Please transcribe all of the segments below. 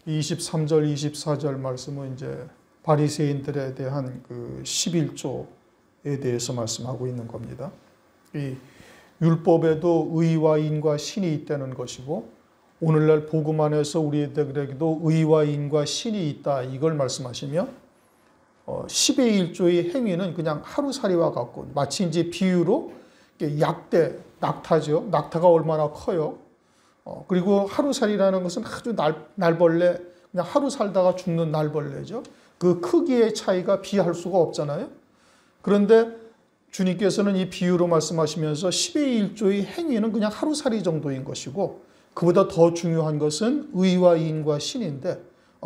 23절, 24절 말씀은 이제 바리새인들에 대한 그 11조에 대해서 말씀하고 있는 겁니다. 이 율법에도 의와 인과 신이 있다는 것이고 오늘날 복음 안에서 우리들에게도 의와 인과 신이 있다 이걸 말씀하시며 10의 1조의 행위는 그냥 하루살이와 같고 마치 이제 비유로 약대, 낙타죠. 낙타가 얼마나 커요. 그리고 하루살이라는 것은 아주 날벌레, 그냥 하루 살다가 죽는 날벌레죠. 그 크기의 차이가 비할 수가 없잖아요. 그런데 주님께서는 이 비유로 말씀하시면서 10의 1조의 행위는 그냥 하루살이 정도인 것이고 그보다 더 중요한 것은 의와 인과 신인데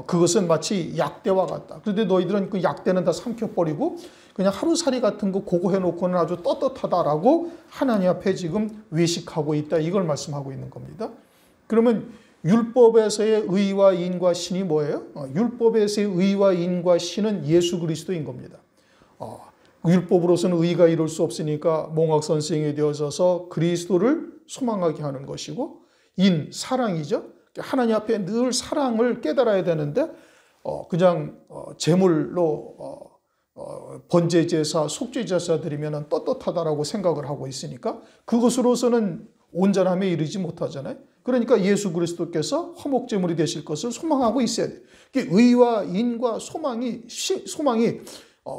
그것은 마치 약대와 같다. 그런데 너희들은 그 약대는 다 삼켜버리고 그냥 하루살이 같은 거 그거 해놓고는 아주 떳떳하다라고 하나님 앞에 지금 외식하고 있다. 이걸 말씀하고 있는 겁니다. 그러면 율법에서의 의와 인과 신이 뭐예요? 율법에서의 의와 인과 신은 예수 그리스도인 겁니다. 율법으로서는 의가 이룰 수 없으니까 몽학 선생이 되어져서 그리스도를 소망하게 하는 것이고 인, 사랑이죠. 하나님 앞에 늘 사랑을 깨달아야 되는데 그냥 제물로 번제제사, 속죄제사 드리면 떳떳하다라고 생각을 하고 있으니까 그것으로서는 온전함에 이르지 못하잖아요. 그러니까 예수 그리스도께서 화목제물이 되실 것을 소망하고 있어야 돼요. 의와 인과 소망이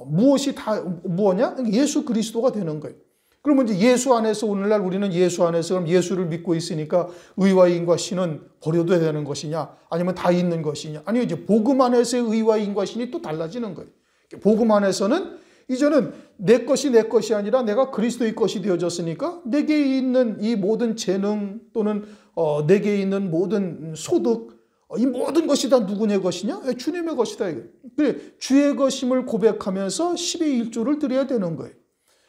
무엇이 다 뭐냐? 예수 그리스도가 되는 거예요. 그러면 이제 예수 안에서 오늘날 우리는 예수 안에서 그럼 예수를 믿고 있으니까 의와 인과 신은 버려도 되는 것이냐? 아니면 다 있는 것이냐? 아니요, 이제 복음 안에서의 의와 인과 신이 또 달라지는 거예요. 복음 안에서는 이제는 내 것이 내 것이 아니라 내가 그리스도의 것이 되어졌으니까 내게 있는 이 모든 재능 또는 내게 있는 모든 소득 이 모든 것이 다 누구의 것이냐? 주님의 것이다. 그래, 주의 것임을 고백하면서 10의 1조를 드려야 되는 거예요.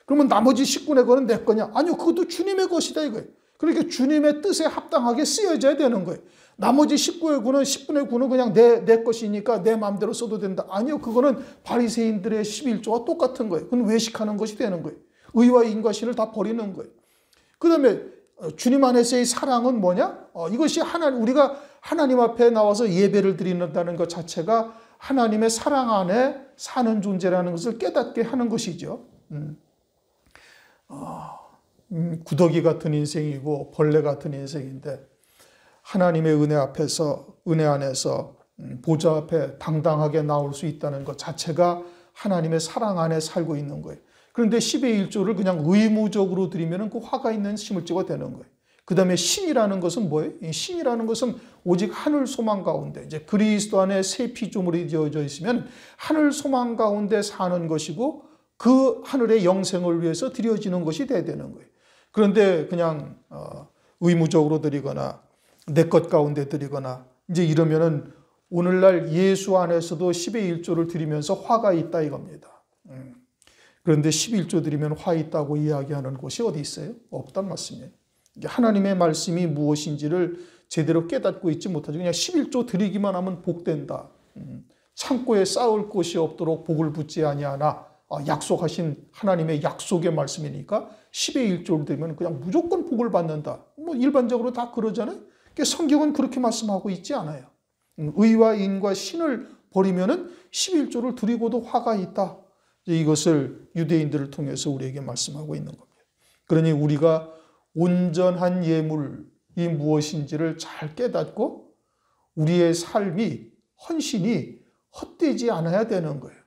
그러면 나머지 19의 거는 내 거냐? 아니요, 그것도 주님의 것이다 이거예요. 그러니까 주님의 뜻에 합당하게 쓰여져야 되는 거예요. 나머지 19의 구는 10분의 9는 그냥 내 것이니까 내 마음대로 써도 된다. 아니요, 그거는 바리새인들의 11조와 똑같은 거예요. 그건 외식하는 것이 되는 거예요. 의와 인과 신을 다 버리는 거예요. 그 다음에 주님 안에서의 사랑은 뭐냐? 이것이 우리가 하나님 앞에 나와서 예배를 드린다는 것 자체가 하나님의 사랑 안에 사는 존재라는 것을 깨닫게 하는 것이죠. 구더기 같은 인생이고 벌레 같은 인생인데 하나님의 은혜 앞에서 은혜 안에서 보좌 앞에 당당하게 나올 수 있다는 것 자체가 하나님의 사랑 안에 살고 있는 거예요. 그런데 10의 1조를 그냥 의무적으로 드리면 그 화가 있는 시물주가 되는 거예요. 그 다음에 신이라는 것은 뭐예요? 이 신이라는 것은 오직 하늘 소망 가운데 이제 그리스도 안에 새 피조물이 되어져 있으면 하늘 소망 가운데 사는 것이고 그 하늘의 영생을 위해서 드려지는 것이 돼야 되는 거예요. 그런데 그냥 의무적으로 드리거나 내 것 가운데 드리거나 이제 이러면은 오늘날 예수 안에서도 10의 1조를 드리면서 화가 있다 이겁니다. 그런데 11조 드리면 화 있다고 이야기하는 곳이 어디 있어요? 없단 말씀이에요. 하나님의 말씀이 무엇인지를 제대로 깨닫고 있지 못하죠. 그냥 11조 드리기만 하면 복된다. 창고에 쌓을 곳이 없도록 복을 붓지 아니하나 약속하신 하나님의 약속의 말씀이니까 10의 1조를 드리면 그냥 무조건 복을 받는다. 뭐 일반적으로 다 그러잖아요. 성경은 그렇게 말씀하고 있지 않아요. 의와 인과 신을 버리면은 11조를 드리고도 화가 있다. 이것을 유대인들을 통해서 우리에게 말씀하고 있는 겁니다. 그러니 우리가 온전한 예물이 무엇인지를 잘 깨닫고 우리의 삶이 헌신이 헛되지 않아야 되는 거예요.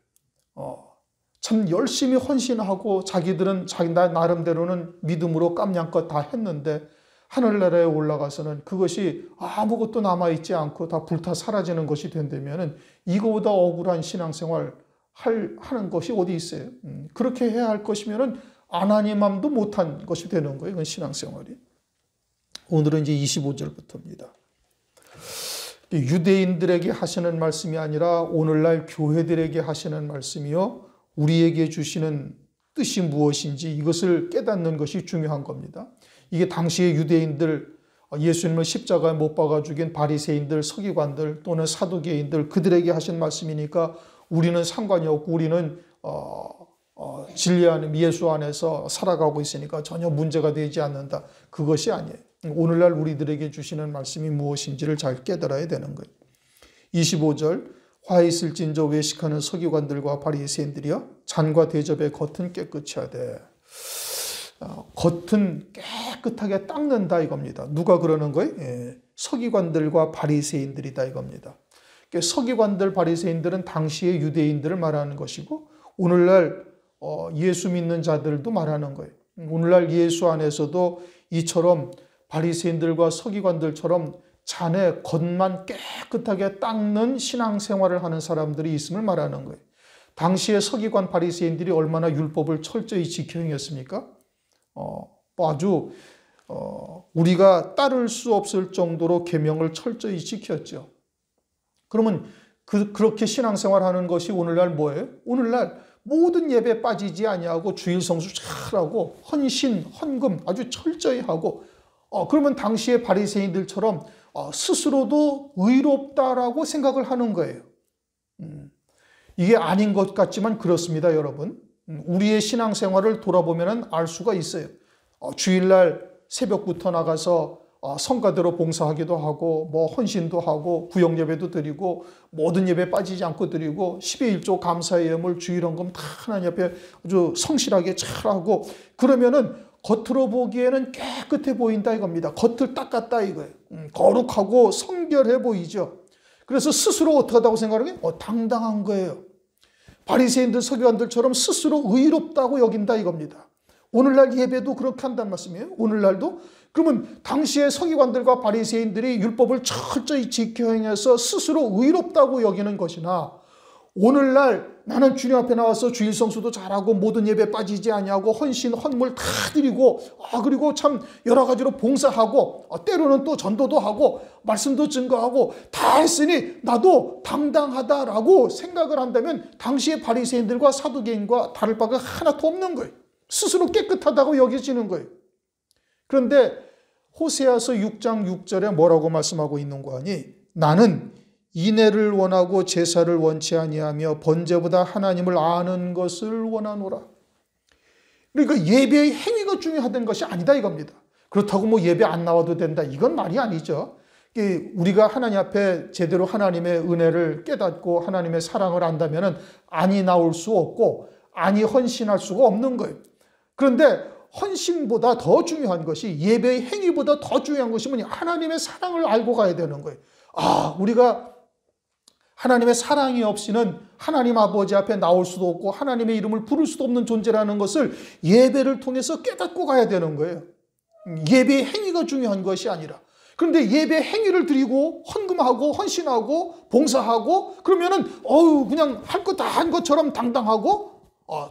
참 열심히 헌신하고 자기들은 자기 나름대로는 믿음으로 깜냥껏 다 했는데 하늘나라에 올라가서는 그것이 아무것도 남아있지 않고 다 불타 사라지는 것이 된다면 이거보다 억울한 신앙생활 하는 것이 어디 있어요? 그렇게 해야 할 것이면 아나님함도 못한 것이 되는 거예요. 이건 신앙생활이. 오늘은 이제 25절부터입니다. 유대인들에게 하시는 말씀이 아니라 오늘날 교회들에게 하시는 말씀이요. 우리에게 주시는 뜻이 무엇인지 이것을 깨닫는 것이 중요한 겁니다. 이게 당시의 유대인들, 예수님을 십자가에 못 박아 죽인 바리새인들, 서기관들 또는 사두개인들 그들에게 하신 말씀이니까 우리는 상관이 없고 우리는 진리 안에 예수 안에서 살아가고 있으니까 전혀 문제가 되지 않는다. 그것이 아니에요. 오늘날 우리들에게 주시는 말씀이 무엇인지를 잘 깨달아야 되는 거예요. 25절 화 있을진저 외식하는 서기관들과 바리새인들이여 잔과 대접의 겉은 깨끗이 하되. 겉은 깨끗하게 닦는다 이겁니다. 누가 그러는 거예요? 서기관들과 바리새인들이다 이겁니다. 서기관들, 바리새인들은 당시의 유대인들을 말하는 것이고 오늘날 예수 믿는 자들도 말하는 거예요. 오늘날 예수 안에서도 이처럼 바리새인들과 서기관들처럼 잔의 겉만 깨끗하게 닦는 신앙생활을 하는 사람들이 있음을 말하는 거예요. 당시의 서기관 바리새인들이 얼마나 율법을 철저히 지켜 행했습니까? 아주 우리가 따를 수 없을 정도로 계명을 철저히 지켰죠. 그러면 그렇게 신앙생활하는 것이 오늘날 뭐예요? 오늘날 모든 예배 빠지지 아니하고 주일 성수 잘하고 헌신, 헌금 아주 철저히 하고 그러면 당시의 바리새인들처럼 스스로도 의롭다라고 생각을 하는 거예요. 이게 아닌 것 같지만 그렇습니다, 여러분. 우리의 신앙생활을 돌아보면 알 수가 있어요. 주일날 새벽부터 나가서 성가대로 봉사하기도 하고 뭐 헌신도 하고 구역예배도 드리고 모든 예배 빠지지 않고 드리고 10의 1조 감사의 예물 주일헌금 다 하나님 앞에 아주 성실하게 잘하고 그러면은 겉으로 보기에는 깨끗해 보인다 이겁니다. 겉을 닦았다 이거예요. 거룩하고 성결해 보이죠. 그래서 스스로 어떡하다고 생각하는 게 당당한 거예요. 바리새인들 서기관들처럼 스스로 의롭다고 여긴다 이겁니다. 오늘날 예배도 그렇게 한다는 말씀이에요. 오늘날도 그러면 당시의 서기관들과 바리새인들이 율법을 철저히 지켜 행해서 스스로 의롭다고 여기는 것이나 오늘날 나는 주님 앞에 나와서 주일 성수도 잘하고 모든 예배 빠지지 아니하고 헌신 헌물 다 드리고 그리고 참 여러 가지로 봉사하고 때로는 또 전도도 하고 말씀도 증거하고 다 했으니 나도 당당하다라고 생각을 한다면 당시의 바리새인들과 사두개인과 다를 바가 하나도 없는 거예요. 스스로 깨끗하다고 여겨지는 거예요. 그런데 호세아서 6장 6절에 뭐라고 말씀하고 있는 거 아니? 나는 인애를 원하고 제사를 원치 아니하며 번제보다 하나님을 아는 것을 원하노라. 그러니까 예배의 행위가 중요하다는 것이 아니다 이겁니다. 그렇다고 뭐 예배 안 나와도 된다 이건 말이 아니죠. 우리가 하나님 앞에 제대로 하나님의 은혜를 깨닫고 하나님의 사랑을 안다면 안이 나올 수 없고 안이 헌신할 수가 없는 거예요. 그런데 헌신보다 더 중요한 것이 예배의 행위보다 더 중요한 것이 뭐냐? 하나님의 사랑을 알고 가야 되는 거예요. 우리가 하나님의 사랑이 없이는 하나님 아버지 앞에 나올 수도 없고 하나님의 이름을 부를 수도 없는 존재라는 것을 예배를 통해서 깨닫고 가야 되는 거예요. 예배의 행위가 중요한 것이 아니라. 그런데 예배 행위를 드리고 헌금하고 헌신하고 봉사하고 그러면은 그냥 할 거 다 한 것처럼 당당하고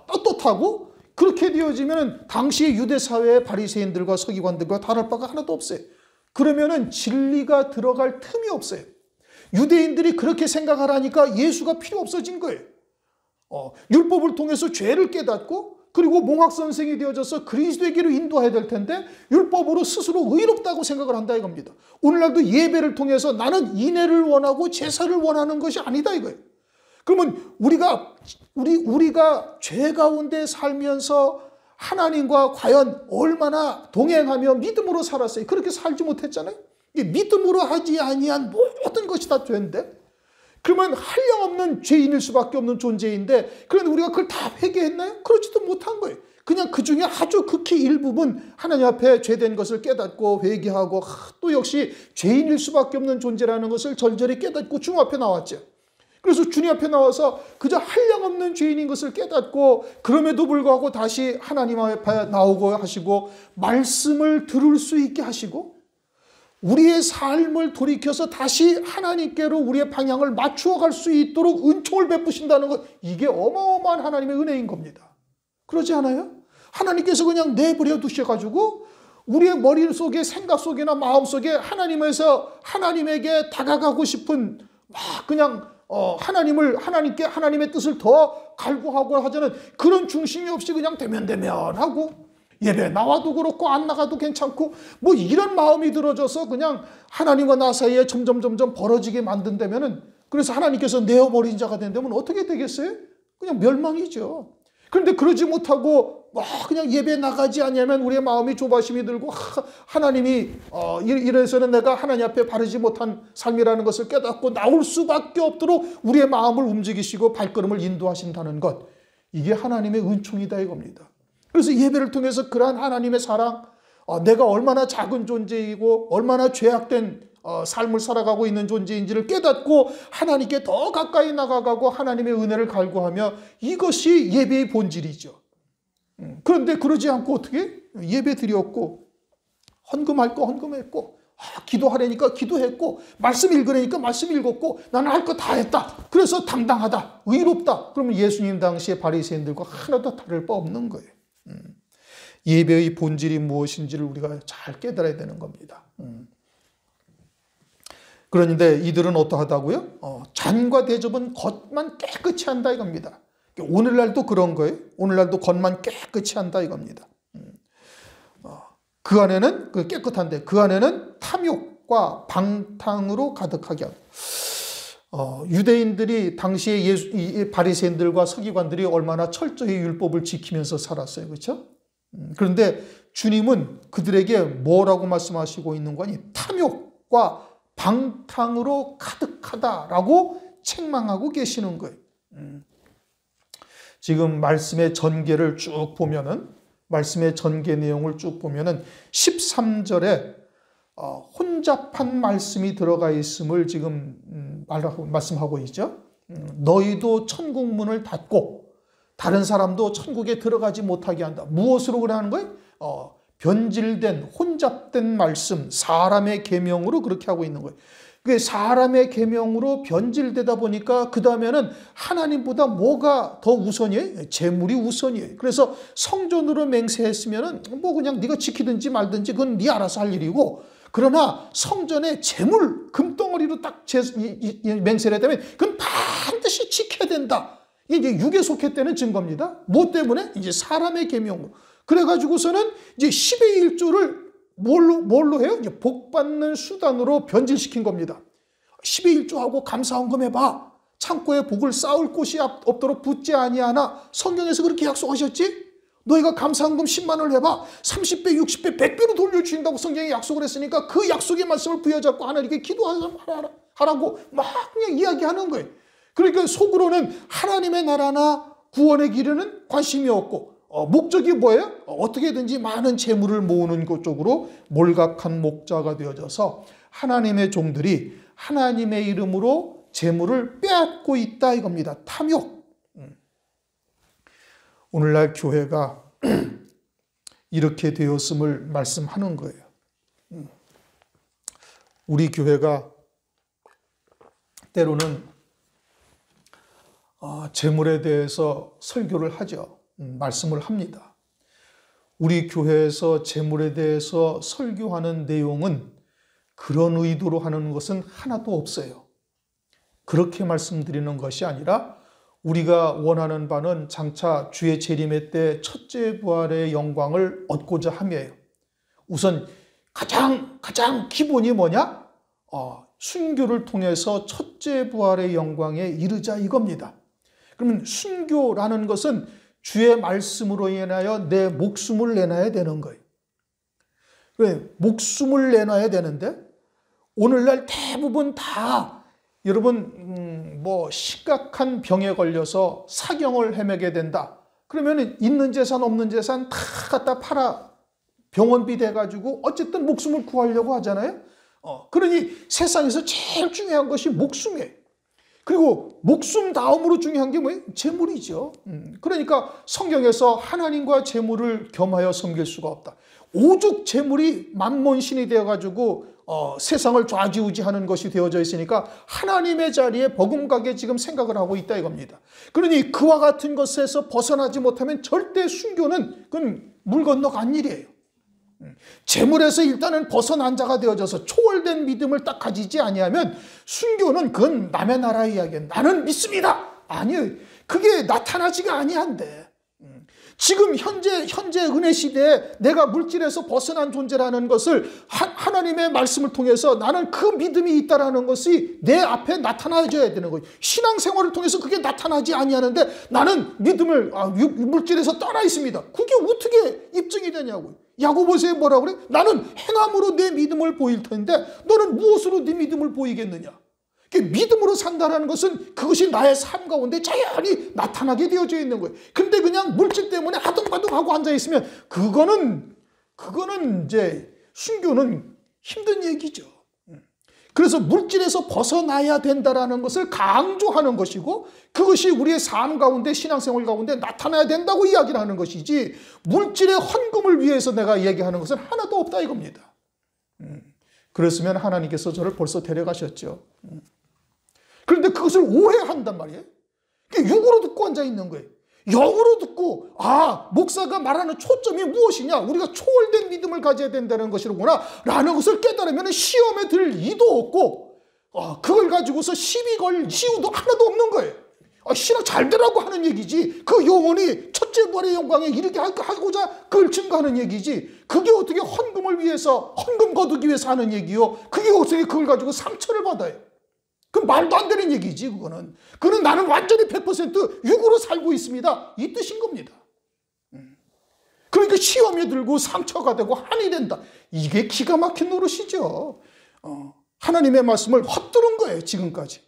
떳떳하고 그렇게 되어지면 당시의 유대 사회의 바리새인들과 서기관들과 다를 바가 하나도 없어요. 그러면은 진리가 들어갈 틈이 없어요. 유대인들이 그렇게 생각하라니까 예수가 필요 없어진 거예요. 율법을 통해서 죄를 깨닫고 그리고 몽학선생이 되어져서 그리스도에게로 인도해야 될 텐데 율법으로 스스로 의롭다고 생각을 한다 이겁니다. 오늘날도 예배를 통해서 나는 인애를 원하고 제사를 원하는 것이 아니다 이거예요. 그러면 우리가 죄 가운데 살면서 하나님과 과연 얼마나 동행하며 믿음으로 살았어요? 그렇게 살지 못했잖아요. 믿음으로 하지 아니한 모든 것이 다 죄인데 그러면 한량없는 죄인일 수밖에 없는 존재인데 그런데 우리가 그걸 다 회개했나요? 그렇지도 못한 거예요. 그냥 그 중에 아주 극히 일부분 하나님 앞에 죄된 것을 깨닫고 회개하고 또 역시 죄인일 수밖에 없는 존재라는 것을 절절히 깨닫고 주님 앞에 나왔죠. 그래서 주님 앞에 나와서 그저 한량없는 죄인인 것을 깨닫고 그럼에도 불구하고 다시 하나님 앞에 나오고 하시고 말씀을 들을 수 있게 하시고 우리의 삶을 돌이켜서 다시 하나님께로 우리의 방향을 맞추어 갈 수 있도록 은총을 베푸신다는 것 이게 어마어마한 하나님의 은혜인 겁니다. 그러지 않아요? 하나님께서 그냥 내버려 두셔가지고 우리의 머릿속에 생각 속이나 마음 속에 하나님에게 다가가고 싶은 그냥 하나님의 뜻을 더 갈구하고 하자는 그런 중심이 없이 그냥 대면하고 예배 나와도 그렇고 안 나가도 괜찮고 뭐 이런 마음이 들어져서 그냥 하나님과 나 사이에 점점 벌어지게 만든다면은 그래서 하나님께서 내어버린 자가 된다면 어떻게 되겠어요? 그냥 멸망이죠. 그런데 그러지 못하고 그냥 예배 나가지 않으면 우리의 마음이 조바심이 들고 하나님이 이래서는 내가 하나님 앞에 바르지 못한 삶이라는 것을 깨닫고 나올 수밖에 없도록 우리의 마음을 움직이시고 발걸음을 인도하신다는 것, 이게 하나님의 은총이다 이겁니다. 그래서 예배를 통해서 그러한 하나님의 사랑, 내가 얼마나 작은 존재이고 얼마나 죄악된 삶을 살아가고 있는 존재인지를 깨닫고 하나님께 더 가까이 나가가고 하나님의 은혜를 갈구하며, 이것이 예배의 본질이죠. 그런데 그러지 않고 어떻게 예배 드렸고, 헌금할 거 헌금했고, 기도하려니까 기도했고, 말씀 읽으려니까 말씀 읽었고, 나는 할 거 다 했다. 그래서 당당하다, 의롭다. 그러면 예수님 당시의 바리새인들과 하나도 다를 바 없는 거예요. 예배의 본질이 무엇인지를 우리가 잘 깨달아야 되는 겁니다. 그런데 이들은 어떠하다고요? 잔과 대접은 겉만 깨끗이 한다 이겁니다. 오늘날도 그런 거예요. 오늘날도 겉만 깨끗이 한다 이겁니다. 그 안에는 깨끗한데 그 안에는 탐욕과 방탕으로 가득하게 하고, 유대인들이 당시에 바리새인들과 서기관들이 얼마나 철저히 율법을 지키면서 살았어요. 그렇죠? 그런데 주님은 그들에게 뭐라고 말씀하시고 있는 거니? 탐욕과 방탕으로 가득하다라고 책망하고 계시는 거예요. 지금 말씀의 전개를 쭉 보면은, 말씀의 전개 내용을 쭉 보면은 13절에 혼잡한 말씀이 들어가 있음을 지금 말씀하고 있죠. 너희도 천국 문을 닫고 다른 사람도 천국에 들어가지 못하게 한다. 무엇으로 그러는 거예요? 변질된 혼잡된 말씀, 사람의 계명으로 그렇게 하고 있는 거예요. 그게 사람의 계명으로 변질되다 보니까 그 다음에는 하나님보다 뭐가 더 우선이에요? 재물이 우선이에요. 그래서 성전으로 맹세했으면은 그냥 네가 지키든지 말든지 그건 네 알아서 할 일이고, 그러나 성전에 재물 금덩어리로 딱 맹세를 했다면 그건 반드시 지켜야 된다. 이게 이제 육에 속했다는 증거입니다. 뭐 때문에? 이제 사람의 계명으로. 그래가지고서는 이제 10의 1조를 뭘로 해요? 이제 복 받는 수단으로 변질시킨 겁니다. 10의 1조하고 감사헌금 해봐. 창고에 복을 쌓을 곳이 없도록 붙지 아니하나. 성경에서 그렇게 약속하셨지? 너희가 감사헌금 10만 원을 해봐. 30배, 60배, 100배로 돌려주신다고 성경에 약속을 했으니까 그 약속의 말씀을 부여잡고 하나님께 기도하라고 막 그냥 이야기하는 거예요. 그러니까 속으로는 하나님의 나라나 구원의 길에는 관심이 없고, 목적이 뭐예요? 어떻게든지 많은 재물을 모으는 것 쪽으로 몰각한 목자가 되어져서 하나님의 종들이 하나님의 이름으로 재물을 빼앗고 있다 이겁니다. 탐욕. 오늘날 교회가 이렇게 되었음을 말씀하는 거예요. 우리 교회가 때로는 재물에 대해서 설교를 하죠. 말씀을 합니다. 우리 교회에서 재물에 대해서 설교하는 내용은 그런 의도로 하는 것은 하나도 없어요. 그렇게 말씀드리는 것이 아니라 우리가 원하는 바는 장차 주의 재림의 때 첫째 부활의 영광을 얻고자 함이에요. 우선 가장 기본이 뭐냐? 순교를 통해서 첫째 부활의 영광에 이르자 이겁니다. 그러면 순교라는 것은 주의 말씀으로 인하여 내 목숨을 내놔야 되는 거예요. 왜? 목숨을 내놔야 되는데 오늘날 대부분 다 여러분 심각한 병에 걸려서 사경을 헤매게 된다. 그러면 있는 재산 없는 재산 다 갖다 팔아 병원비 돼가지고 어쨌든 목숨을 구하려고 하잖아요. 그러니 세상에서 제일 중요한 것이 목숨이에요. 그리고 목숨 다음으로 중요한 게 뭐예요? 재물이죠. 그러니까 성경에서 하나님과 재물을 겸하여 섬길 수가 없다. 오죽 재물이 만몬신이 되어가지고 세상을 좌지우지하는 것이 되어져 있으니까 하나님의 자리에 버금가게 지금 생각을 하고 있다 이겁니다. 그러니 그와 같은 것에서 벗어나지 못하면 절대 순교는 그건 물 건너간 일이에요. 재물에서 일단은 벗어난 자가 되어져서 초월된 믿음을 딱 가지지 아니하면 순교는 그건 남의 나라 이야기야. 나는 믿습니다. 아니요. 그게 나타나지가 아니한데. 지금 현재 은혜 시대에 내가 물질에서 벗어난 존재라는 것을 하나님의 말씀을 통해서 나는 그 믿음이 있다라는 것이 내 앞에 나타나줘야 되는 거예요. 신앙생활을 통해서 그게 나타나지 아니하는데 나는 믿음을 물질에서 떠나 있습니다. 그게 어떻게 입증이 되냐고요. 야고보서에 뭐라고 그래? 나는 행함으로 내 믿음을 보일 텐데 너는 무엇으로 네 믿음을 보이겠느냐? 믿음으로 산다는 것은 그것이 나의 삶 가운데 자연히 나타나게 되어져 있는 거예요. 근데 그냥 물질 때문에 아둥바둥하고 앉아있으면 그거는 이제 순교는 힘든 얘기죠. 그래서 물질에서 벗어나야 된다는 것을 강조하는 것이고 그것이 우리의 삶 가운데 신앙생활 가운데 나타나야 된다고 이야기를 하는 것이지 물질의 헌금을 위해서 내가 얘기하는 것은 하나도 없다 이겁니다. 그랬으면 하나님께서 저를 벌써 데려가셨죠. 그런데 그것을 오해한단 말이에요. 육으로 듣고 앉아있는 거예요. 영으로 듣고 목사가 말하는 초점이 무엇이냐, 우리가 초월된 믿음을 가져야 된다는 것이로구나 라는 것을 깨달으면 시험에 들 이도 없고 그걸 가지고서 시비 걸 이유도 하나도 없는 거예요. 신앙 잘 되라고 하는 얘기지 그 영혼이 첫째 부활의 영광에 이르게 하고자 그걸 증거하는 얘기지 그게 어떻게 헌금을 위해서 헌금 거두기 위해서 하는 얘기요. 그게 어떻게 그걸 가지고 상처를 받아요. 그 말도 안 되는 얘기지 그거는. 그는 나는 완전히 100% 육으로 살고 있습니다 이 뜻인 겁니다. 그러니까 시험에 들고 상처가 되고 한이 된다. 이게 기가 막힌 노릇이죠. 하나님의 말씀을 헛들은 거예요 지금까지.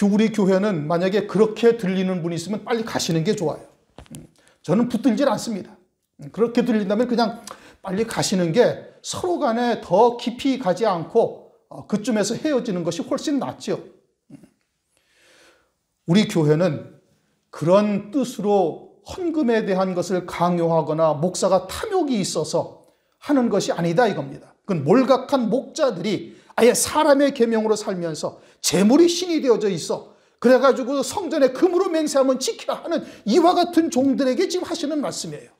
우리 교회는 만약에 그렇게 들리는 분이 있으면 빨리 가시는 게 좋아요. 저는 붙들질 않습니다. 그렇게 들린다면 그냥 빨리 가시는 게 서로 간에 더 깊이 가지 않고 그쯤에서 헤어지는 것이 훨씬 낫죠. 우리 교회는 그런 뜻으로 헌금에 대한 것을 강요하거나 목사가 탐욕이 있어서 하는 것이 아니다 이겁니다. 그건 몰각한 목자들이 아예 사람의 계명으로 살면서 재물이 신이 되어져 있어 그래가지고 성전에 금으로 맹세하면 지켜야 하는 이와 같은 종들에게 지금 하시는 말씀이에요.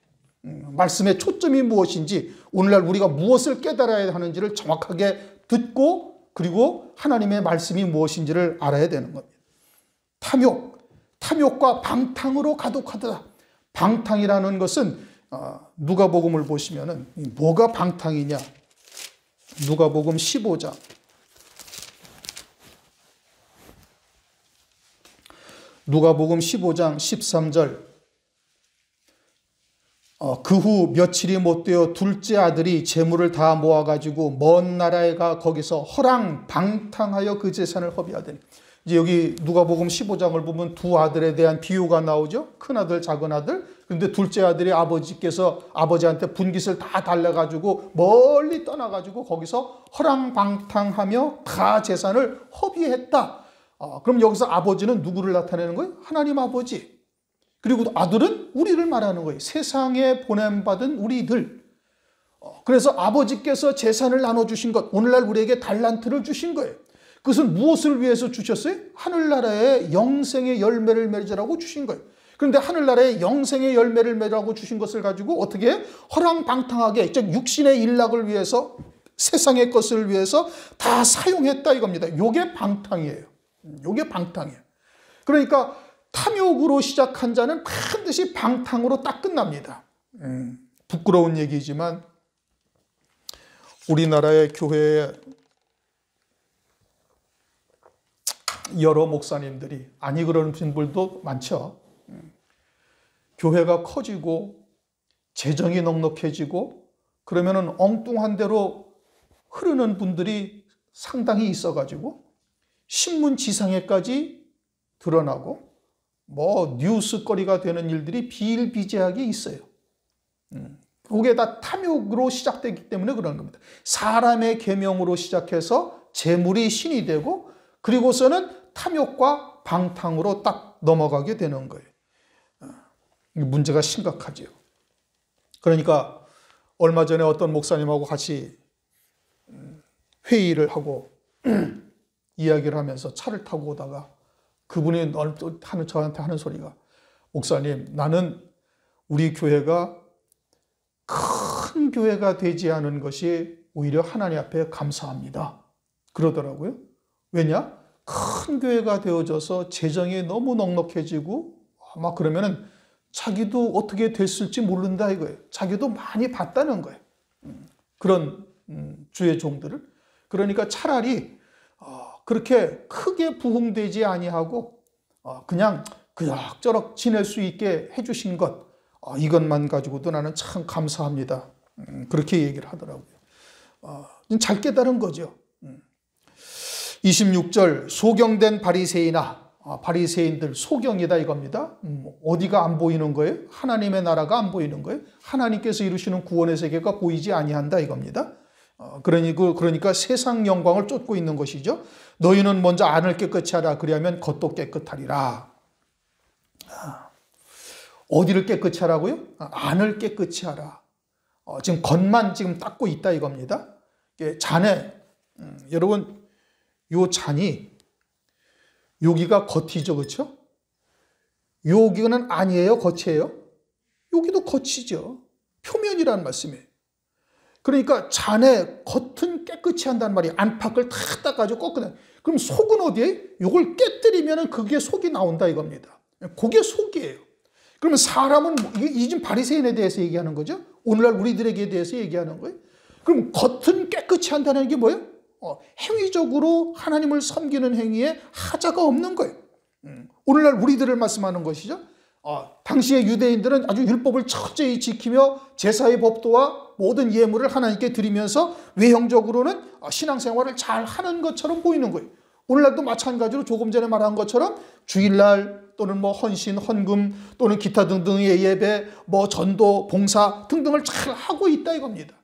말씀의 초점이 무엇인지 오늘날 우리가 무엇을 깨달아야 하는지를 정확하게 듣고 그리고 하나님의 말씀이 무엇인지를 알아야 되는 겁니다. 탐욕과 방탕으로 가득하다. 방탕이라는 것은 누가복음을 보시면은 뭐가 방탕이냐? 누가복음 15장. 누가복음 15장 13절. 그 후 며칠이 못되어 둘째 아들이 재물을 다 모아가지고 먼 나라에 가 거기서 허랑방탕하여 그 재산을 허비하더니. 이제 여기 누가복음 15장을 보면 두 아들에 대한 비유가 나오죠. 큰 아들, 작은 아들. 그런데 둘째 아들이 아버지한테 분깃을 다 달래가지고 멀리 떠나가지고 거기서 허랑방탕하며 다 재산을 허비했다. 그럼 여기서 아버지는 누구를 나타내는 거예요? 하나님 아버지. 그리고 아들은 우리를 말하는 거예요. 세상에 보냄받은 우리들. 그래서 아버지께서 재산을 나눠주신 것, 오늘날 우리에게 달란트를 주신 거예요. 그것은 무엇을 위해서 주셨어요? 하늘나라의 영생의 열매를 맺으라고 주신 거예요. 그런데 하늘나라의 영생의 열매를 맺으라고 주신 것을 가지고 어떻게 허랑방탕하게, 즉 육신의 일락을 위해서, 세상의 것을 위해서 다 사용했다 이겁니다. 이게 방탕이에요. 이게 방탕이에요. 그러니까 탐욕으로 시작한 자는 반드시 방탕으로 딱 끝납니다. 부끄러운 얘기지만 우리나라의 교회에 여러 목사님들이, 아니 그러는 분들도 많죠. 교회가 커지고 재정이 넉넉해지고 그러면은 엉뚱한 대로 흐르는 분들이 상당히 있어가지고 신문 지상에까지 드러나고 뭐 뉴스거리가 되는 일들이 비일비재하게 있어요. 그게 다 탐욕으로 시작되기 때문에 그런 겁니다. 사람의 계명으로 시작해서 재물이 신이 되고 그리고서는 탐욕과 방탕으로 딱 넘어가게 되는 거예요. 문제가 심각하지요. 그러니까 얼마 전에 어떤 목사님하고 같이 회의를 하고 이야기를 하면서 차를 타고 오다가 그분이 저한테 하는 소리가, 목사님, 나는 우리 교회가 큰 교회가 되지 않은 것이 오히려 하나님 앞에 감사합니다. 그러더라고요. 왜냐? 큰 교회가 되어져서 재정이 너무 넉넉해지고 막 그러면은 자기도 어떻게 됐을지 모른다 이거예요. 자기도 많이 봤다는 거예요. 그런 주의 종들을. 그러니까 차라리 그렇게 크게 부흥되지 아니하고 그냥 그럭저럭 지낼 수 있게 해주신 것, 이것만 가지고도 나는 참 감사합니다. 그렇게 얘기를 하더라고요. 잘 깨달은 거죠. 26절 소경된 바리새인아, 바리새인들 소경이다 이겁니다. 어디가 안 보이는 거예요? 하나님의 나라가 안 보이는 거예요? 하나님께서 이루시는 구원의 세계가 보이지 아니한다 이겁니다. 그러니까 세상 영광을 쫓고 있는 것이죠. 너희는 먼저 안을 깨끗이 하라. 그리하면 겉도 깨끗하리라. 어디를 깨끗이 하라고요? 안을 깨끗이 하라. 지금 겉만 지금 닦고 있다 이겁니다. 잔에 여러분 요 잔이 여기가 겉이죠, 그렇죠? 여기는 아니에요, 겉이에요? 여기도 겉이죠. 표면이라는 말씀이에요. 그러니까 잔의 겉은 깨끗이 한다는 말이 안팎을 다 닦아가지고 꺾어내. 그럼 속은 어디에? 이걸 깨뜨리면 그게 속이 나온다 이겁니다. 그게 속이에요. 그러면 사람은 이 지금 바리새인에 대해서 얘기하는 거죠. 오늘날 우리들에게 대해서 얘기하는 거예요. 그럼 겉은 깨끗이 한다는 게 뭐예요? 행위적으로 하나님을 섬기는 행위에 하자가 없는 거예요. 오늘날 우리들을 말씀하는 것이죠. 당시의 유대인들은 아주 율법을 철저히 지키며 제사의 법도와 모든 예물을 하나님께 드리면서 외형적으로는 신앙생활을 잘 하는 것처럼 보이는 거예요. 오늘날도 마찬가지로 조금 전에 말한 것처럼 주일날 또는 뭐 헌신, 헌금 또는 기타 등등의 예배, 뭐 전도, 봉사 등등을 잘 하고 있다 이겁니다.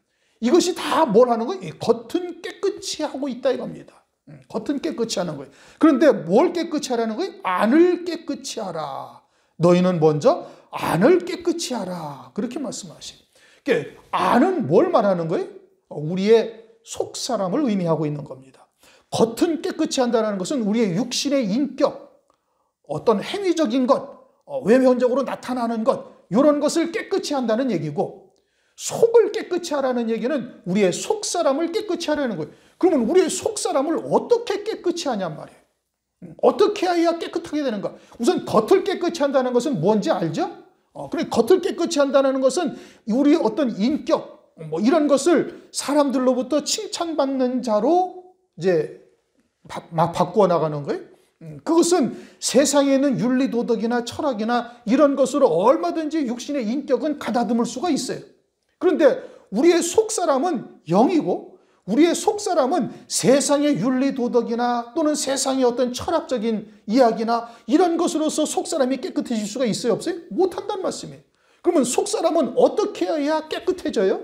이것이 다 뭘 하는 거예요? 겉은 깨끗이 하고 있다 이겁니다. 겉은 깨끗이 하는 거예요. 그런데 뭘 깨끗이 하라는 거예요? 안을 깨끗이 하라. 너희는 먼저 안을 깨끗이 하라. 그렇게 말씀하시고. 그러니까 안은 뭘 말하는 거예요? 우리의 속사람을 의미하고 있는 겁니다. 겉은 깨끗이 한다는 것은 우리의 육신의 인격, 어떤 행위적인 것, 외면적으로 나타나는 것, 이런 것을 깨끗이 한다는 얘기고, 속을 깨끗이 하라는 얘기는 우리의 속사람을 깨끗이 하라는 거예요. 그러면 우리의 속사람을 어떻게 깨끗이 하냔 말이에요. 어떻게 해야 깨끗하게 되는가? 우선 겉을 깨끗이 한다는 것은 뭔지 알죠? 그래, 겉을 깨끗이 한다는 것은 우리의 어떤 인격, 뭐 이런 것을 사람들로부터 칭찬받는 자로 이제 바꾸어 나가는 거예요. 그것은 세상에 있는 윤리 도덕이나 철학이나 이런 것으로 얼마든지 육신의 인격은 가다듬을 수가 있어요. 그런데 우리의 속사람은 영이고 우리의 속사람은 세상의 윤리 도덕이나 또는 세상의 어떤 철학적인 이야기나 이런 것으로서 속사람이 깨끗해질 수가 있어요, 없어요? 못한다는 말씀이에요. 그러면 속사람은 어떻게 해야 깨끗해져요?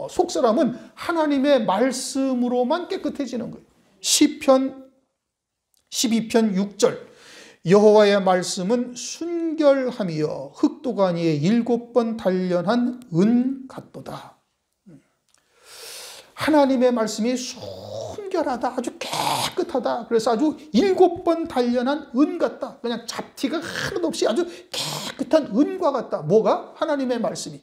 속사람은 하나님의 말씀으로만 깨끗해지는 거예요. 시편 12편 6절 여호와의 말씀은 순결함이여 흑도가니에 7번 단련한 은 같도다. 하나님의 말씀이 순결하다, 아주 깨끗하다. 그래서 아주 7번 단련한 은 같다. 그냥 잡티가 하나도 없이 아주 깨끗한 은과 같다. 뭐가? 하나님의 말씀이.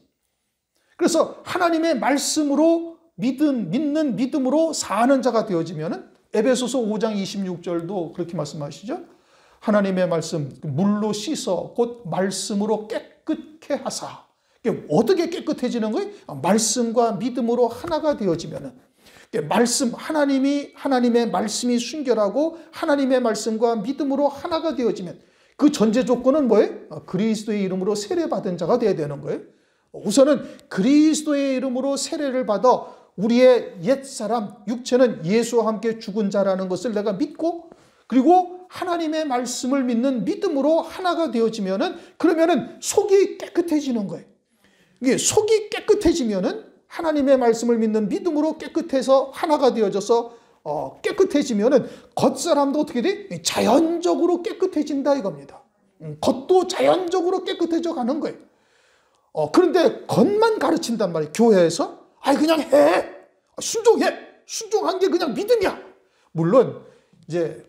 그래서 하나님의 말씀으로 믿는 믿음으로 사는 자가 되어지면은 에베소서 5장 26절도 그렇게 말씀하시죠. 하나님의 말씀 물로 씻어 곧 말씀으로 깨끗게 하사. 어떻게 깨끗해지는 거예요? 말씀과 믿음으로 하나가 되어지면은 하나님의 말씀이 순결하고 하나님의 말씀과 믿음으로 하나가 되어지면 그 전제 조건은 뭐예요? 그리스도의 이름으로 세례받은 자가 되어야 되는 거예요. 우선은 그리스도의 이름으로 세례를 받아 우리의 옛사람 육체는 예수와 함께 죽은 자라는 것을 내가 믿고 그리고 하나님의 말씀을 믿는 믿음으로 하나가 되어지면은 그러면은 속이 깨끗해지는 거예요. 이게 속이 깨끗해지면은 하나님의 말씀을 믿는 믿음으로 깨끗해서 하나가 되어져서 깨끗해지면은 겉사람도 어떻게 돼? 자연적으로 깨끗해진다 이겁니다. 겉도 자연적으로 깨끗해져 가는 거예요. 그런데 겉만 가르친단 말이에요. 교회에서 그냥 해, 순종해, 순종한 게 그냥 믿음이야. 물론 이제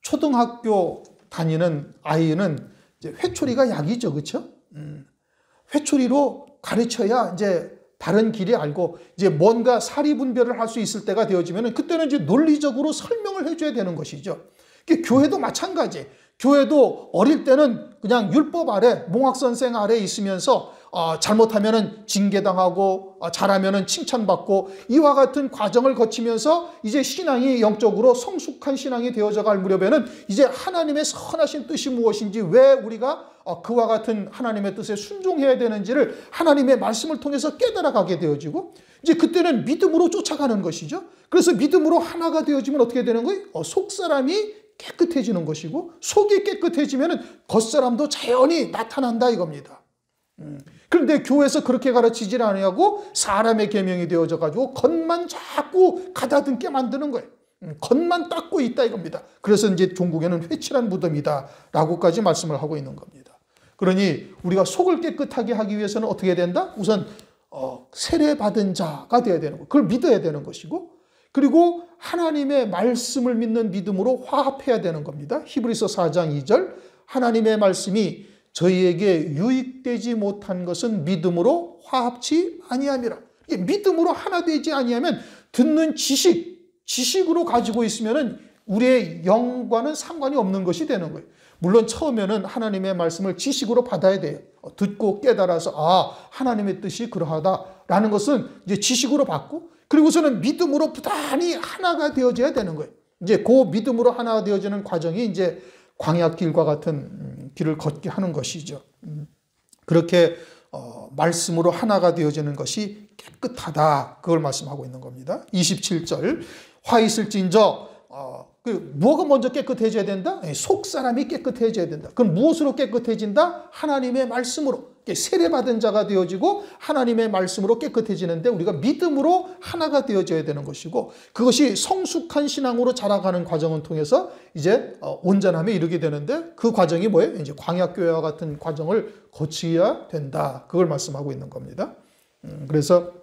초등학교 다니는 아이는 이제 회초리가 약이죠, 그렇죠? 회초리로 가르쳐야 이제 바른 길이 알고 이제 뭔가 사리 분별을 할 수 있을 때가 되어지면 그때는 이제 논리적으로 설명을 해줘야 되는 것이죠. 교회도 마찬가지. 교회도 어릴 때는 그냥 율법 아래, 몽학선생 아래 있으면서 잘못하면은 징계당하고 잘하면은 칭찬받고 이와 같은 과정을 거치면서 이제 신앙이 영적으로 성숙한 신앙이 되어져 갈 무렵에는 이제 하나님의 선하신 뜻이 무엇인지, 왜 우리가 그와 같은 하나님의 뜻에 순종해야 되는지를 하나님의 말씀을 통해서 깨달아가게 되어지고, 이제 그때는 믿음으로 쫓아가는 것이죠. 그래서 믿음으로 하나가 되어지면 어떻게 되는 거예요? 속사람이 깨끗해지는 것이고, 속이 깨끗해지면 겉사람도 자연히 나타난다 이겁니다. 그런데 교회에서 그렇게 가르치질 아니하고 사람의 계명이 되어져 가지고 겉만 자꾸 가다듬게 만드는 거예요. 겉만 닦고 있다 이겁니다. 그래서 이제 종국에는 회칠한 무덤이다 라고까지 말씀을 하고 있는 겁니다. 그러니 우리가 속을 깨끗하게 하기 위해서는 어떻게 해야 된다? 우선 세례받은 자가 되어야 되는 거, 그걸 믿어야 되는 것이고, 그리고 하나님의 말씀을 믿는 믿음으로 화합해야 되는 겁니다. 히브리서 4장 2절, 하나님의 말씀이 저희에게 유익되지 못한 것은 믿음으로 화합치 아니함이라. 믿음으로 하나 되지 아니하면 듣는 지식으로 가지고 있으면 우리의 영과는 상관이 없는 것이 되는 거예요. 물론 처음에는 하나님의 말씀을 지식으로 받아야 돼요. 듣고 깨달아서 하나님의 뜻이 그러하다라는 것은 이제 지식으로 받고, 그리고서는 믿음으로 부단히 하나가 되어져야 되는 거예요. 이제 그 믿음으로 하나가 되어지는 과정이 이제 광야길과 같은 길을 걷게 하는 것이죠. 그렇게 말씀으로 하나가 되어지는 것이 깨끗하다, 그걸 말씀하고 있는 겁니다. 27절, 화 있을진저 뭐가 먼저 깨끗해져야 된다? 속 사람이 깨끗해져야 된다. 그건 무엇으로 깨끗해진다? 하나님의 말씀으로. 세례받은 자가 되어지고 하나님의 말씀으로 깨끗해지는데, 우리가 믿음으로 하나가 되어져야 되는 것이고, 그것이 성숙한 신앙으로 자라가는 과정을 통해서 이제 온전함에 이르게 되는데, 그 과정이 뭐예요? 이제 광야교회와 같은 과정을 거쳐야 된다, 그걸 말씀하고 있는 겁니다. 그래서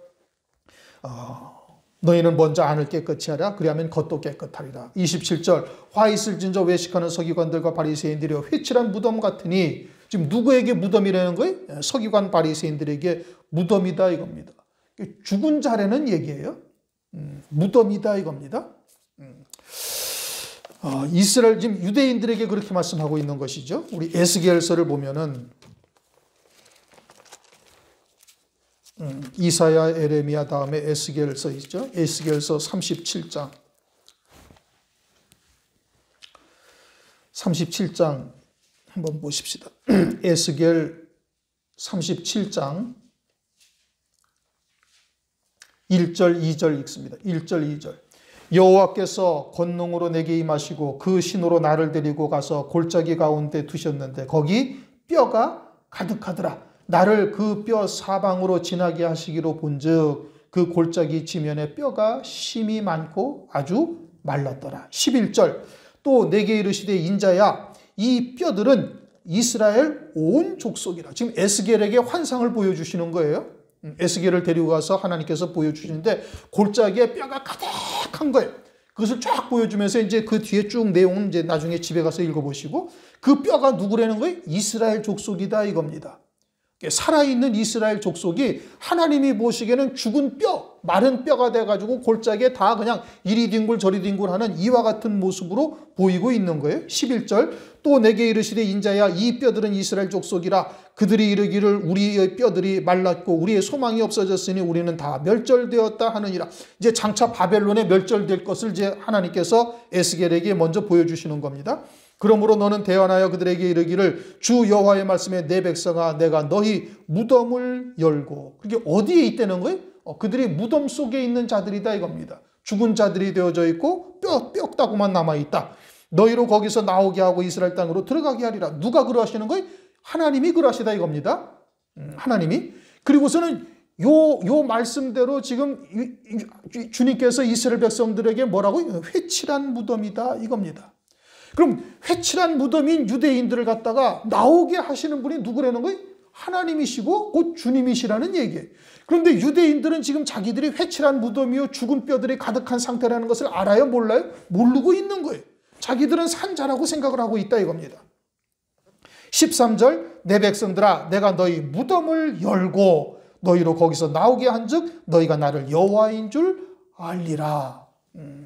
너희는 먼저 안을 깨끗이 하라. 그리하면 겉도 깨끗하리라. 27절, 화 있을진저 외식하는 서기관들과 바리새인들이여 회칠한 무덤 같으니, 지금 누구에게 무덤이라는 거예요? 서기관 바리새인들에게 무덤이다 이겁니다. 죽은 자라는 얘기예요. 무덤이다 이겁니다. 이스라엘, 지금 유대인들에게 그렇게 말씀하고 있는 것이죠. 우리 에스겔서를 보면은 이사야, 에레미야 다음에 에스겔서 있죠. 에스겔서 37장. 37장 한번 보십시다. 에스겔 37장 1절 2절 읽습니다. 1절 2절. 여호와께서 권능으로 내게 임하시고 그 신으로 나를 데리고 가서 골짜기 가운데 두셨는데 거기 뼈가 가득하더라. 나를 그 뼈 사방으로 지나게 하시기로 본즉 그 골짜기 지면에 뼈가 심이 많고 아주 말랐더라. 11절. 또 내게 이르시되 인자야, 이 뼈들은 이스라엘 온 족속이라. 지금 에스겔에게 환상을 보여주시는 거예요. 에스겔을 데리고 가서 하나님께서 보여주시는데 골짜기에 뼈가 가득한 거예요. 그것을 쫙 보여주면서 이제 그 뒤에 쭉 내용은 이제 나중에 집에 가서 읽어보시고, 그 뼈가 누구라는 거예요? 이스라엘 족속이다 이겁니다. 살아있는 이스라엘 족속이 하나님이 보시기에는 죽은 뼈, 마른 뼈가 돼가지고 골짜기에 다 그냥 이리 뒹굴 저리 뒹굴 하는 이와 같은 모습으로 보이고 있는 거예요. 11절. 또 내게 이르시되 인자야, 이 뼈들은 이스라엘 족속이라. 그들이 이르기를 우리의 뼈들이 말랐고 우리의 소망이 없어졌으니 우리는 다 멸절되었다 하느니라. 이제 장차 바벨론에 멸절될 것을 이제 하나님께서 에스겔에게 먼저 보여주시는 겁니다. 그러므로 너는 대언하여 그들에게 이르기를 주 여호와의 말씀에 내 백성아, 내가 너희 무덤을 열고. 그게 어디에 있다는 거예요? 그들이 무덤 속에 있는 자들이다 이겁니다. 죽은 자들이 되어져 있고 뼈다구만 남아있다. 너희로 거기서 나오게 하고 이스라엘 땅으로 들어가게 하리라. 누가 그러하시는 거예요? 하나님이 그러하시다 이겁니다. 하나님이. 그리고서는 요 말씀대로 지금 주님께서 이스라엘 백성들에게 뭐라고? 회칠한 무덤이다 이겁니다. 그럼 회칠한 무덤인 유대인들을 갖다가 나오게 하시는 분이 누구라는 거예요? 하나님이시고 곧 주님이시라는 얘기예요. 그런데 유대인들은 지금 자기들이 회칠한 무덤이요 죽은 뼈들이 가득한 상태라는 것을 알아요? 몰라요? 모르고 있는 거예요. 자기들은 산자라고 생각을 하고 있다 이겁니다. 13절. 내 백성들아, 내가 너희 무덤을 열고 너희로 거기서 나오게 한즉 너희가 나를 여호와인 줄 알리라.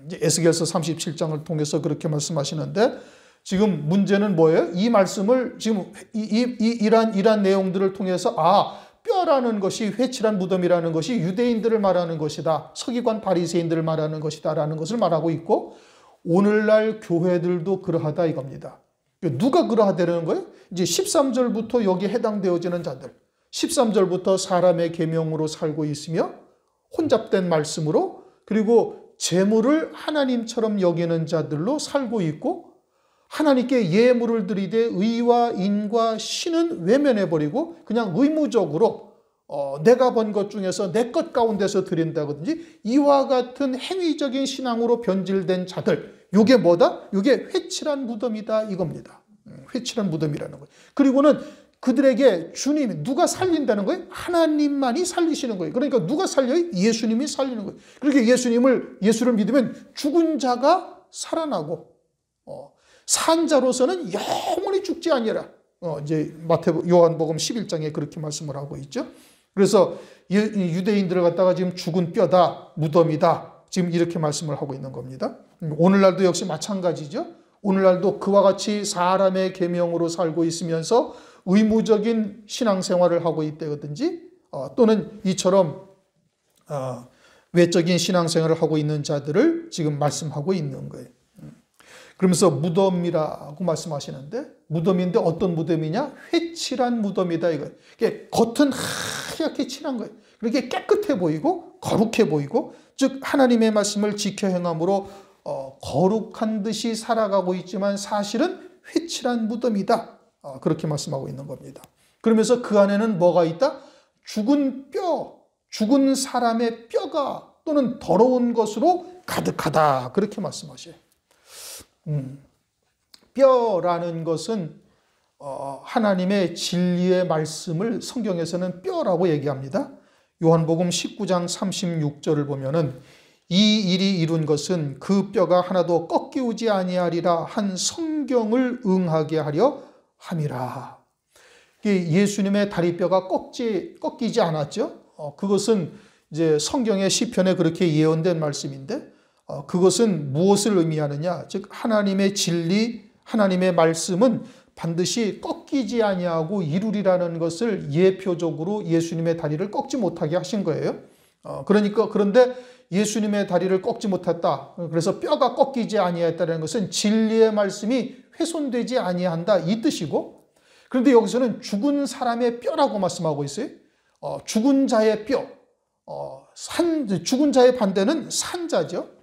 이제 에스겔서 37장을 통해서 그렇게 말씀하시는데, 지금 문제는 뭐예요? 이 말씀을 지금 이러한 내용들을 통해서 뼈라는 것이 회칠한 무덤이라는 것이 유대인들을 말하는 것이다. 서기관 바리새인들을 말하는 것이다 라는 것을 말하고 있고, 오늘날 교회들도 그러하다 이겁니다. 누가 그러하다는 거예요? 이제 13절부터 여기에 해당되어지는 자들, 13절부터 사람의 계명으로 살고 있으며 혼잡된 말씀으로, 그리고 재물을 하나님처럼 여기는 자들로 살고 있고, 하나님께 예물을 드리되 의와 인과 신은 외면해버리고 그냥 의무적으로 내가 번 것 중에서 내 것 가운데서 드린다든지 이와 같은 행위적인 신앙으로 변질된 자들, 이게 뭐다? 이게 회칠한 무덤이다 이겁니다. 회칠한 무덤이라는 거예요. 그리고는 그들에게 주님, 누가 살린다는 거예요? 하나님만이 살리시는 거예요. 그러니까 누가 살려요? 예수님이 살리는 거예요. 그렇게 예수를 믿으면 죽은 자가 살아나고 산 자로서는 영원히 죽지 아니하라. 이제 요한복음 11장에 그렇게 말씀을 하고 있죠. 그래서 유대인들을 갖다가 지금 죽은 뼈다, 무덤이다, 지금 이렇게 말씀을 하고 있는 겁니다. 오늘날도 역시 마찬가지죠. 오늘날도 그와 같이 사람의 계명으로 살고 있으면서 의무적인 신앙생활을 하고 있다든지 또는 이처럼 외적인 신앙생활을 하고 있는 자들을 지금 말씀하고 있는 거예요. 그러면서 무덤이라고 말씀하시는데, 무덤인데 어떤 무덤이냐? 회칠한 무덤이다 이거예요. 겉은 하얗게 칠한 거예요. 그렇게 깨끗해 보이고 거룩해 보이고, 즉 하나님의 말씀을 지켜 행함으로 거룩한 듯이 살아가고 있지만 사실은 회칠한 무덤이다. 그렇게 말씀하고 있는 겁니다. 그러면서 그 안에는 뭐가 있다? 죽은 뼈, 죽은 사람의 뼈가 또는 더러운 것으로 가득하다. 그렇게 말씀하셔요. 뼈라는 것은 하나님의 진리의 말씀을 성경에서는 뼈라고 얘기합니다. 요한복음 19장 36절을 보면은 이 일이 이룬 것은 그 뼈가 하나도 꺾이지 아니하리라 한 성경을 응하게 하려 함이라. 예수님의 다리뼈가 꺾이지 않았죠. 그것은 이제 성경의 시편에 그렇게 예언된 말씀인데, 그것은 무엇을 의미하느냐? 즉 하나님의 진리, 하나님의 말씀은 반드시 꺾이지 아니하고 이루리라는 것을 예표적으로 예수님의 다리를 꺾지 못하게 하신 거예요. 그런데 예수님의 다리를 꺾지 못했다. 그래서 뼈가 꺾이지 아니했다는 것은 진리의 말씀이 훼손되지 아니한다 이 뜻이고, 그런데 여기서는 죽은 사람의 뼈라고 말씀하고 있어요. 죽은 자의 뼈, 죽은 자의 반대는 산자죠.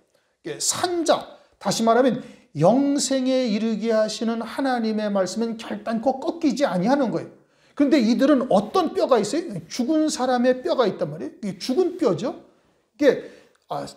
산자, 다시 말하면 영생에 이르게 하시는 하나님의 말씀은 결단코 꺾이지 아니하는 거예요. 그런데 이들은 어떤 뼈가 있어요? 죽은 사람의 뼈가 있단 말이에요. 이게 죽은 뼈죠. 이게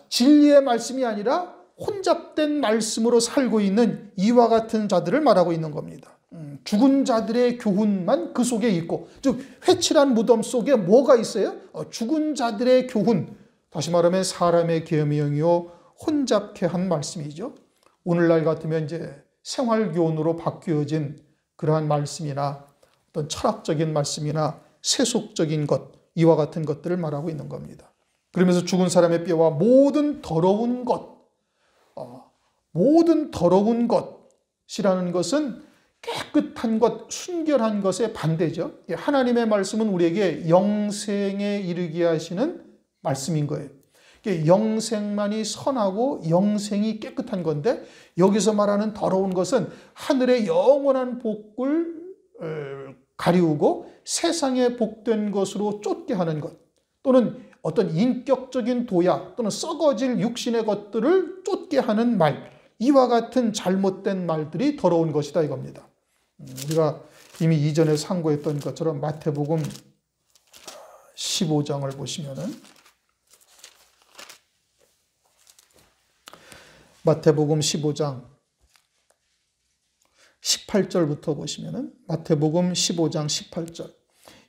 진리의 말씀이 아니라 혼잡된 말씀으로 살고 있는 이와 같은 자들을 말하고 있는 겁니다. 죽은 자들의 교훈만 그 속에 있고, 즉 회칠한 무덤 속에 뭐가 있어요? 죽은 자들의 교훈, 다시 말하면 사람의 계명이요 혼잡케 한 말씀이죠. 오늘날 같으면 이제 생활교훈으로 바뀌어진 그러한 말씀이나 어떤 철학적인 말씀이나 세속적인 것, 이와 같은 것들을 말하고 있는 겁니다. 그러면서 죽은 사람의 뼈와 모든 더러운 것이라는 것은 깨끗한 것, 순결한 것의 반대죠. 하나님의 말씀은 우리에게 영생에 이르게 하시는 말씀인 거예요. 영생만이 선하고 영생이 깨끗한 건데, 여기서 말하는 더러운 것은 하늘의 영원한 복을 가리우고 세상에 복된 것으로 쫓게 하는 것, 또는 어떤 인격적인 도약 또는 썩어질 육신의 것들을 쫓게 하는 말, 이와 같은 잘못된 말들이 더러운 것이다 이겁니다. 우리가 이미 이전에 상고했던 것처럼 마태복음 15장을 보시면은, 마태복음 15장 18절부터 보시면은, 마태복음 15장 18절,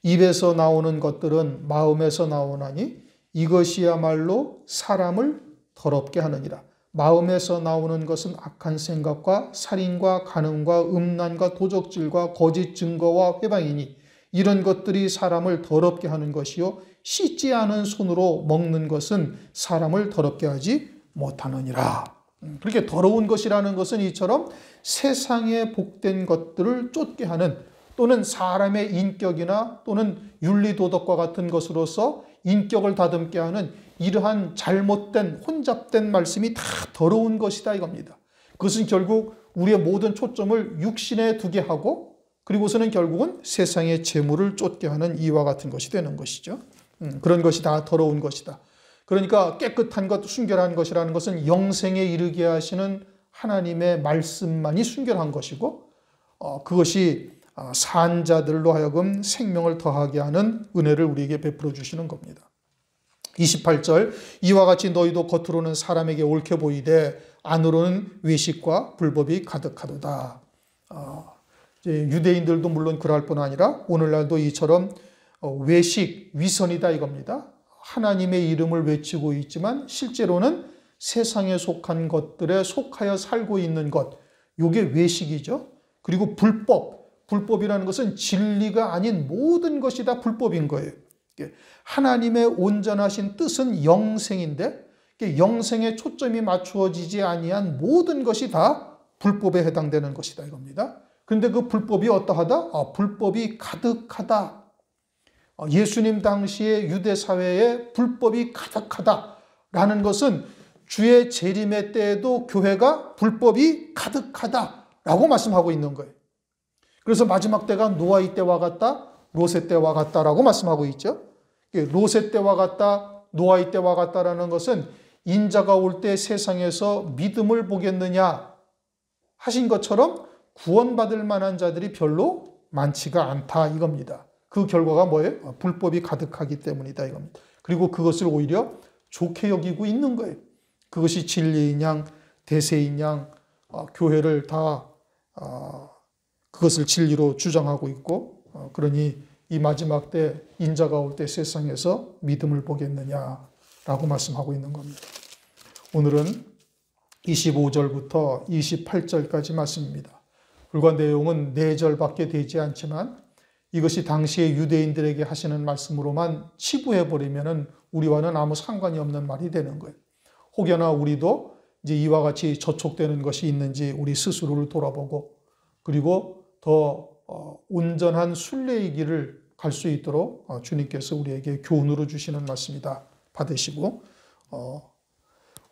입에서 나오는 것들은 마음에서 나오나니 이것이야말로 사람을 더럽게 하느니라. 마음에서 나오는 것은 악한 생각과 살인과 간음과 음란과 도적질과 거짓 증거와 회방이니 이런 것들이 사람을 더럽게 하는 것이요 씻지 않은 손으로 먹는 것은 사람을 더럽게 하지 못하느니라. 그렇게 더러운 것이라는 것은 이처럼 세상의 복된 것들을 쫓게 하는, 또는 사람의 인격이나 또는 윤리도덕과 같은 것으로서 인격을 다듬게 하는 이러한 잘못된 혼잡된 말씀이 다 더러운 것이다 이겁니다. 그것은 결국 우리의 모든 초점을 육신에 두게 하고, 그리고서는 결국은 세상의 재물을 쫓게 하는 이와 같은 것이 되는 것이죠. 그런 것이 다 더러운 것이다. 그러니까 깨끗한 것, 순결한 것이라는 것은 영생에 이르게 하시는 하나님의 말씀만이 순결한 것이고, 그것이 산 자들로 하여금 생명을 더하게 하는 은혜를 우리에게 베풀어 주시는 겁니다. 28절, 이와 같이 너희도 겉으로는 사람에게 옳게 보이되 안으로는 외식과 불법이 가득하도다. 유대인들도 물론 그럴 뿐 아니라 오늘날도 이처럼 외식, 위선이다 이겁니다. 하나님의 이름을 외치고 있지만 실제로는 세상에 속한 것들에 속하여 살고 있는 것, 이게 외식이죠. 그리고 불법이라는 것은 진리가 아닌 모든 것이 다 불법인 거예요. 하나님의 온전하신 뜻은 영생인데 영생에 초점이 맞추어지지 아니한 모든 것이 다 불법에 해당되는 것이다 이겁니다. 그런데 그 불법이 어떠하다? 불법이 가득하다. 예수님 당시의 유대 사회에 불법이 가득하다라는 것은 주의 재림의 때에도 교회가 불법이 가득하다라고 말씀하고 있는 거예요. 그래서 마지막 때가 노아의 때와 같다, 롯의 때와 같다라고 말씀하고 있죠. 롯의 때와 같다, 노아의 때와 같다라는 것은 인자가 올 때 세상에서 믿음을 보겠느냐 하신 것처럼 구원받을 만한 자들이 별로 많지가 않다 이겁니다. 그 결과가 뭐예요? 불법이 가득하기 때문이다 이겁니다. 그리고 그것을 오히려 좋게 여기고 있는 거예요. 그것이 진리인 양, 대세인 양, 교회를 다 그것을 진리로 주장하고 있고, 그러니 이 마지막 때 인자가 올 때 세상에서 믿음을 보겠느냐라고 말씀하고 있는 겁니다. 오늘은 25절부터 28절까지 말씀입니다. 불과 내용은 4절밖에 되지 않지만 이것이 당시의 유대인들에게 하시는 말씀으로만 치부해버리면 우리와는 아무 상관이 없는 말이 되는 거예요. 혹여나 우리도 이제 이와 같이 저촉되는 것이 있는지 우리 스스로를 돌아보고, 그리고 더 온전한 순례의 길을 갈 수 있도록 주님께서 우리에게 교훈으로 주시는 말씀이다 받으시고,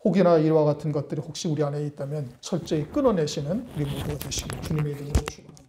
혹이나 이와 같은 것들이 혹시 우리 안에 있다면 철저히 끊어내시는 우리 모두가 되시길 주님의 이름으로 축원합니다.